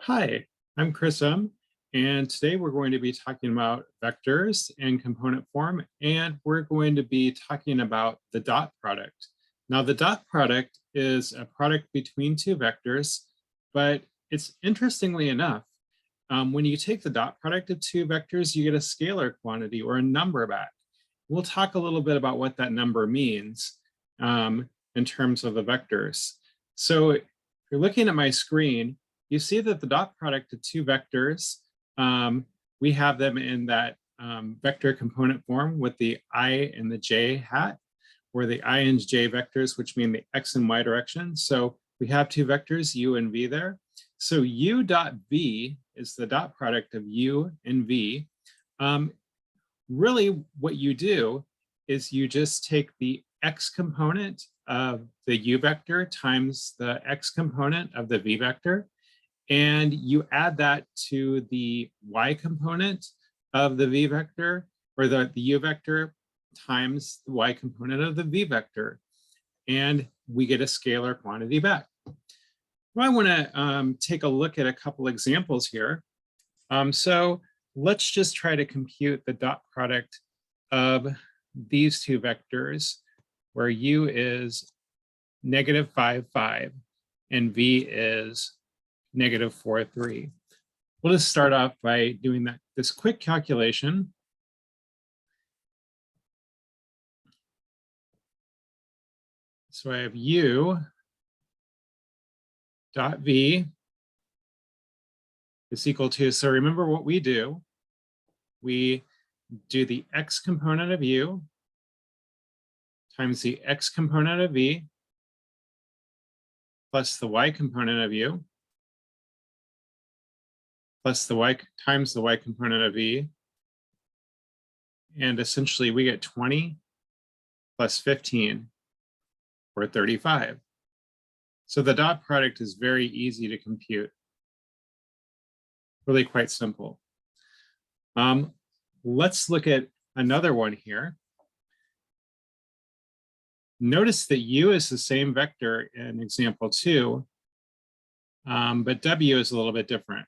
Hi, I'm Chris M, and today we're going to be talking about vectors in component form, and we're going to be talking about the dot product. Now, the dot product is a product between two vectors, but it's interestingly enough, when you take the dot product of two vectors, you get a scalar quantity or a number back. We'll talk a little bit about what that number means in terms of the vectors. So if you're looking at my screen, you see that the dot product of two vectors, we have them in that vector component form with the I and the j hat, or the I and j vectors, which mean the x and y direction. So we have two vectors, u and v there. So u dot v is the dot product of u and v. Really, what you do is you just take the x component of the u vector times the x component of the v vector, and you add that to the y component of the v vector, or the u vector times the y component of the v vector, and we get a scalar quantity back. Well, I want to take a look at a couple examples here. So let's just try to compute the dot product of these two vectors, where u is -5, 5, and v is -4, 3. We'll just start off by doing this quick calculation. So I have u dot v is equal to, so remember what we do. We do the x component of u times the x component of v plus the y component of u plus the y times the y component of v. And essentially we get 20 plus 15, or 35. So the dot product is very easy to compute. Really quite simple. Let's look at another one here. Notice that u is the same vector in example 2, but w is a little bit different.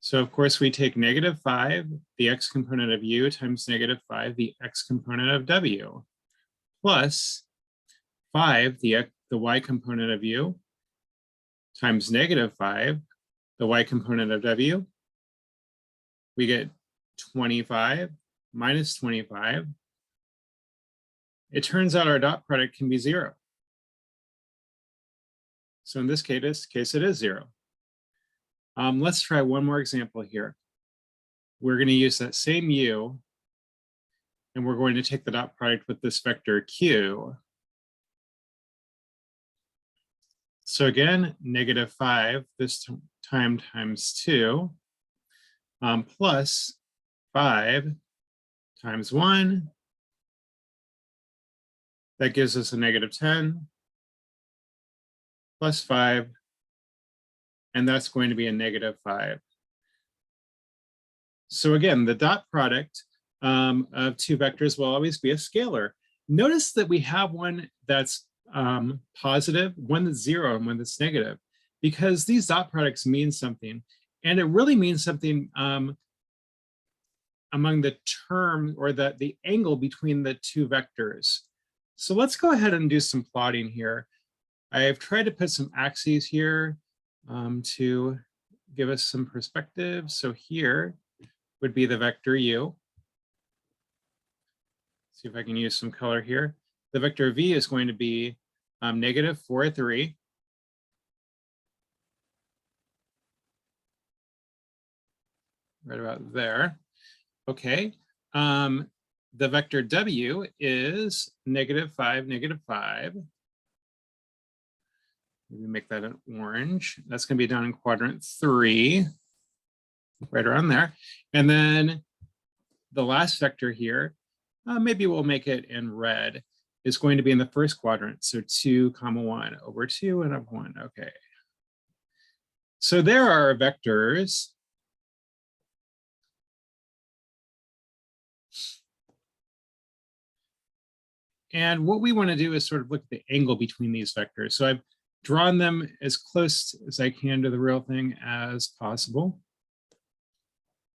So of course we take -5, the x component of u, times -5, the x component of w, plus 5, the y component of u, times -5, the y component of w. We get 25 minus 25. It turns out our dot product can be 0. So in this case it is 0. Let's try one more example here. We're going to use that same u, and we're going to take the dot product with this vector q. So again, -5 this time times 2, plus 5 times 1. That gives us a -10, plus 5, and that's going to be a -5. So again, the dot product of two vectors will always be a scalar. Notice that we have one that's positive, one that's 0, and one that's negative, because these dot products mean something. And it really means something among the term, or the angle between the two vectors. So let's go ahead and do some plotting here. I've tried to put some axes here to give us some perspective. So here would be the vector u. See if I can use some color here. The vector v is going to be -4, 3. Right about there. Okay. The vector w is -5, -5. Maybe make that an orange. That's going to be down in quadrant 3, right around there. And then the last vector here, maybe we'll make it in red, is going to be in the first quadrant. So 2, 1 over 2 and up 1. Okay. So there are our vectors. And what we want to do is sort of look at the angle between these vectors. So I've drawn them as close as I can to the real thing as possible.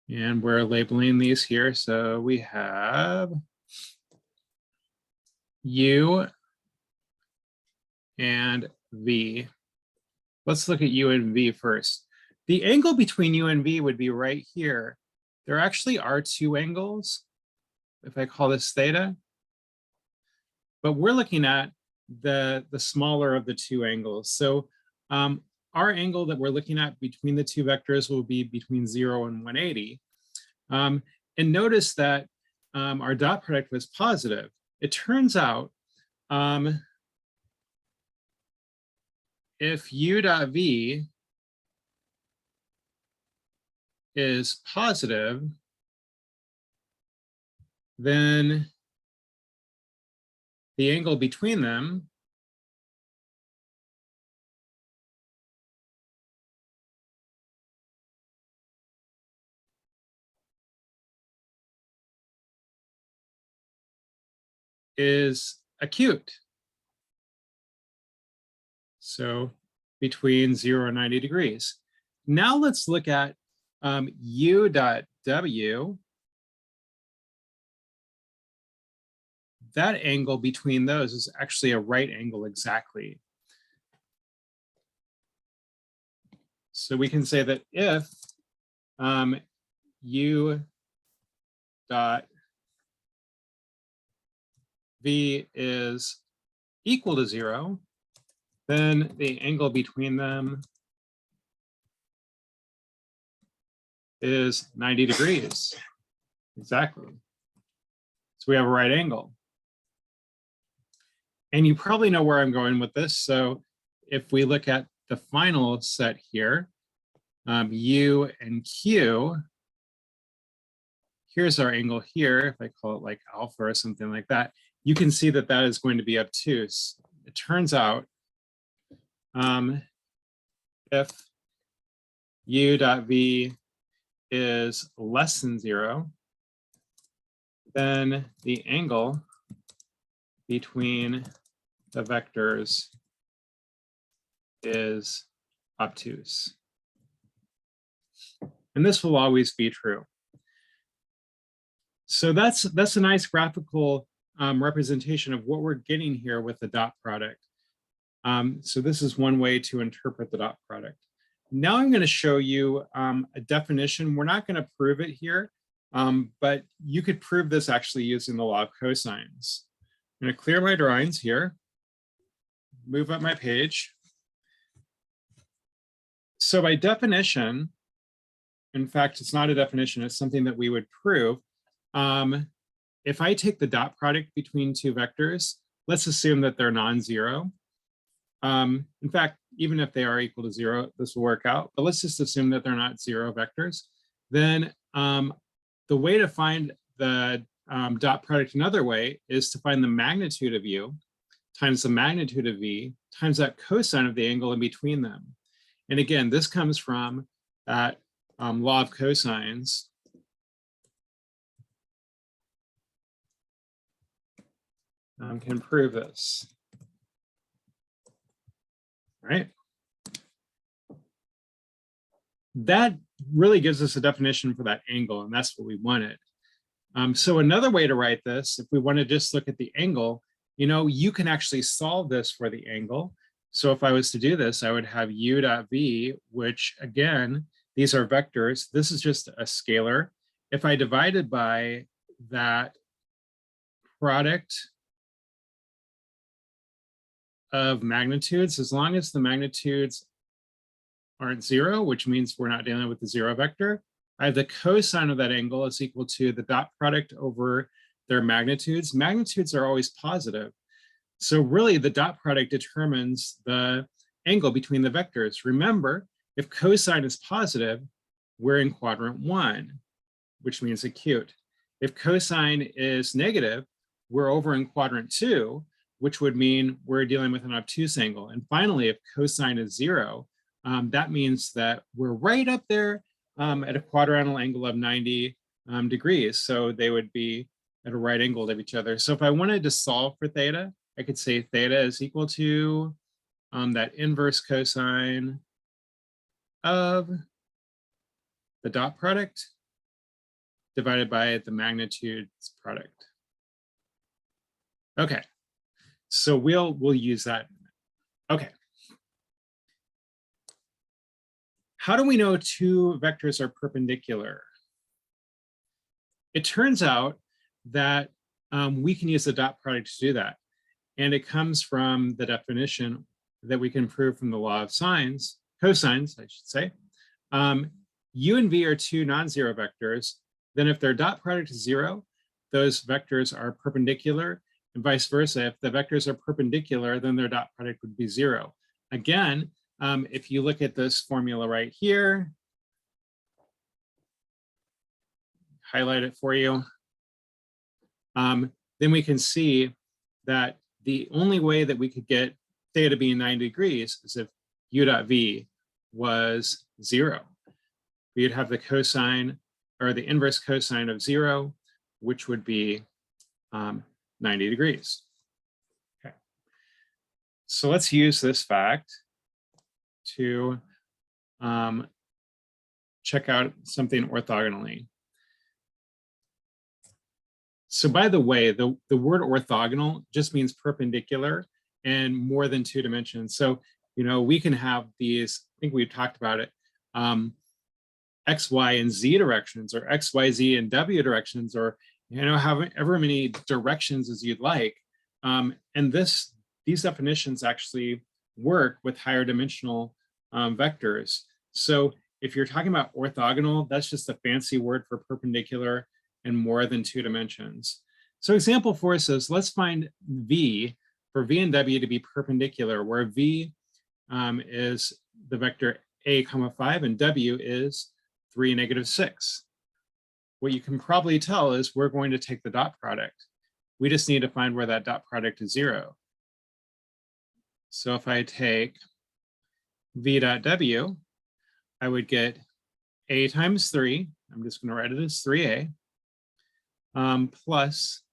And we're labeling these here. So we have U and V. Let's look at U and V first. The angle between U and V would be right here. There actually are two angles, if I call this theta, but we're looking at the smaller of the two angles. So our angle that we're looking at between the two vectors will be between 0 and 180. And notice that our dot product was positive. It turns out if U dot V is positive, then the angle between them is acute. So between 0 and 90 degrees. Now let's look at U dot W. That angle between those is actually a right angle exactly. So we can say that if U dot V is equal to 0, then the angle between them is 90 degrees. Exactly. So we have a right angle. And you probably know where I'm going with this. So if we look at the final set here, U and Q, here's our angle here. If I call it like alpha or something like that, you can see that that is going to be obtuse. It turns out if U dot V is less than 0, then the angle between the vectors is obtuse. And this will always be true. So that's a nice graphical representation of what we're getting here with the dot product. So this is one way to interpret the dot product. Now I'm going to show you a definition. We're not going to prove it here, but you could prove this actually using the law of cosines. I'm going to clear my drawings here, move up my page. So by definition, in fact, it's not a definition, it's something that we would prove. If I take the dot product between two vectors, let's assume that they're non-zero. In fact, even if they are equal to 0, this will work out, but let's just assume that they're not 0 vectors. Then the way to find the dot product another way is to find the magnitude of U times the magnitude of V times that cosine of the angle in between them. And again, this comes from that law of cosines. Can prove this. Right? That really gives us a definition for that angle, and that's what we wanted. So another way to write this, if we want to just look at the angle, you can actually solve this for the angle. So if I was to do this, I would have U dot V, which again, these are vectors. This is just a scalar. If I divided by that product of magnitudes, as long as the magnitudes aren't 0, which means we're not dealing with the 0 vector, I have the cosine of that angle is equal to the dot product over their magnitudes. Magnitudes are always positive. So really the dot product determines the angle between the vectors. Remember, if cosine is positive, we're in quadrant 1, which means acute. If cosine is negative, we're over in quadrant 2, which would mean we're dealing with an obtuse angle. And finally, if cosine is 0, that means that we're right up there at a quadrantal angle of 90 degrees. So they would be at a right angle to each other. So if I wanted to solve for theta, I could say theta is equal to that inverse cosine of the dot product divided by the magnitudes product. Okay, so we'll use that. Okay. How do we know two vectors are perpendicular? It turns out that we can use the dot product to do that. And it comes from the definition that we can prove from the law of sines, cosines, I should say. U and V are two non-zero vectors. Then if their dot product is 0, those vectors are perpendicular, and vice versa. If the vectors are perpendicular, then their dot product would be 0. Again, if you look at this formula right here, highlight it for you, then we can see that the only way that we could get theta being 90 degrees is if u dot v was 0. We'd have the cosine or the inverse cosine of 0, which would be 90 degrees. Okay. So let's use this fact to check out something orthogonally. So by the way, the word orthogonal just means perpendicular and more than 2 dimensions. So, we can have these, I think we've talked about it, X, Y, and Z directions, or X, Y, Z, and W directions, or, however many directions as you'd like. And these definitions actually work with higher dimensional vectors. So if you're talking about orthogonal, that's just a fancy word for perpendicular and more than 2 dimensions. So example 4 says, let's find V for V and W to be perpendicular, where V is the vector a comma 5 and W is 3, -6. What you can probably tell is we're going to take the dot product. We just need to find where that dot product is 0. So if I take V dot W, I would get A times 3. I'm just going to write it as 3A. Plus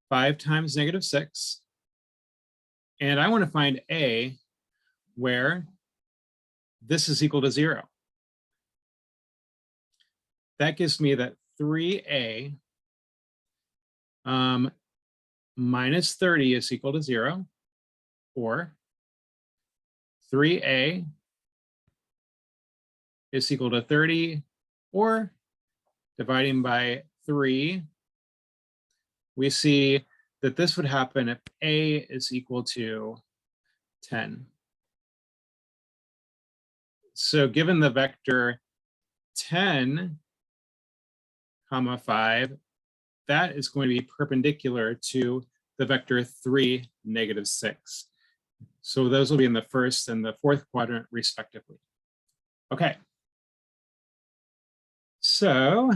5 times -6. And I want to find A where this is equal to 0. That gives me that 3A minus 30 is equal to 0, or 3A is equal to 30, or dividing by 3, we see that this would happen if A is equal to 10. So given the vector 10, comma 5, that is going to be perpendicular to the vector 3, -6. So those will be in the first and the fourth quadrant respectively. Okay. So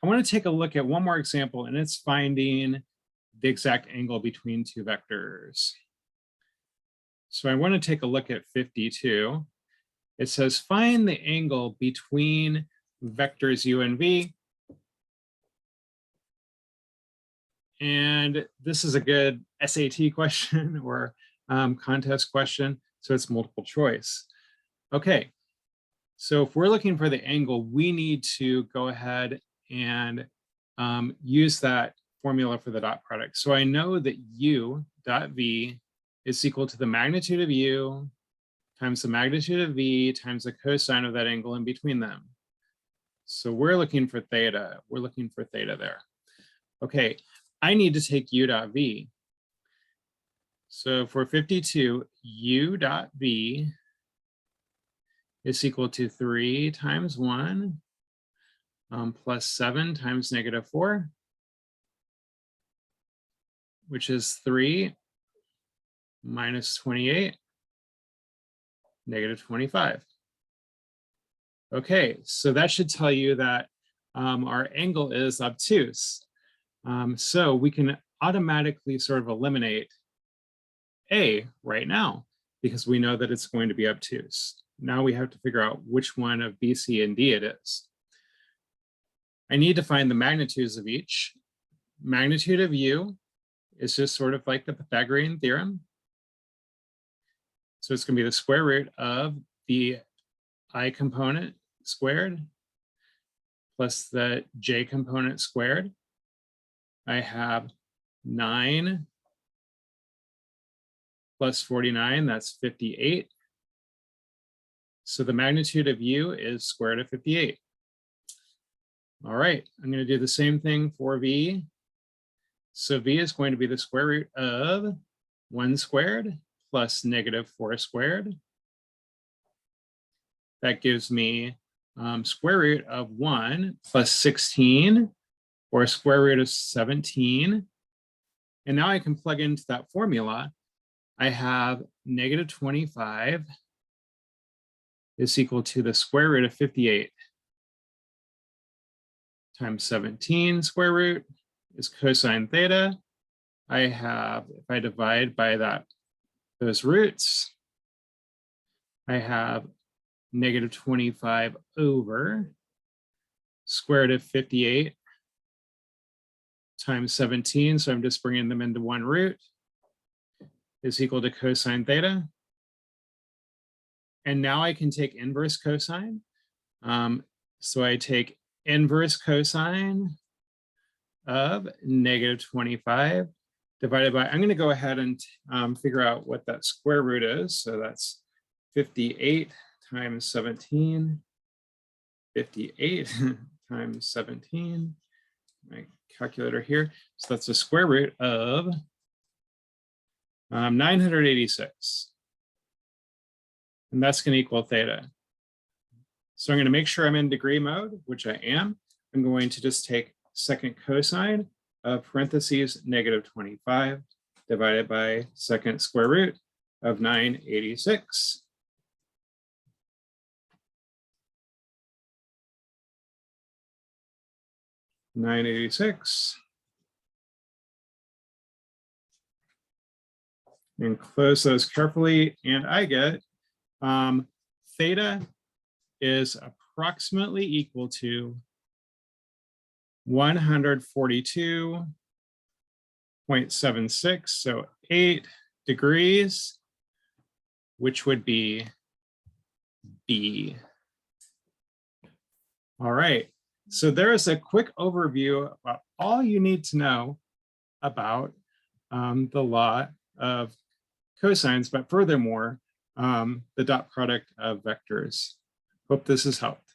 I want to take a look at one more example, and it's finding the exact angle between two vectors. So I want to take a look at 52. It says, find the angle between vectors u and v. And this is a good SAT question or contest question, so it's multiple choice. Okay, so if we're looking for the angle, we need to go ahead and use that formula for the dot product. So I know that u dot v is equal to the magnitude of u times the magnitude of v times the cosine of that angle in between them. So we're looking for theta. We're looking for theta there. Okay, I need to take u dot v. So for 52, u dot v is equal to 3 times 1 plus 7 times -4, which is 3 minus 28, -25. Okay, so that should tell you that our angle is obtuse. So we can automatically sort of eliminate A right now because we know that it's going to be obtuse. Now we have to figure out which one of B, C, and D it is. I need to find the magnitudes of each. Magnitude of u is just sort of like the Pythagorean theorem. So it's going to be the square root of the I component squared plus the j component squared. I have 9 plus 49, that's 58. So the magnitude of u is square root of 58. All right, I'm going to do the same thing for v. So v is going to be the square root of 1 squared plus -4 squared. That gives me square root of 1 plus 16, or square root of 17. And now I can plug into that formula. I have -25 is equal to the square root of 58 times 17 square root is cosine theta. I have, if I divide by those roots, I have -25 over square root of 58 times 17. So I'm just bringing them into one root is equal to cosine theta. And now I can take inverse cosine. So I take inverse cosine of -25 divided by, I'm going to go ahead and figure out what that square root is. So that's 58 times 17, 58 times 17, my calculator here. So that's the square root of 986. And that's going to equal theta. So I'm going to make sure I'm in degree mode, which I am. I'm going to just take second cosine of parentheses -25 divided by second square root of 986. And close those carefully, and I get theta is approximately equal to 142.76, so 8 degrees, which would be B. All right, so there is a quick overview about all you need to know about the law of cosines, but furthermore, the dot product of vectors. Hope this has helped.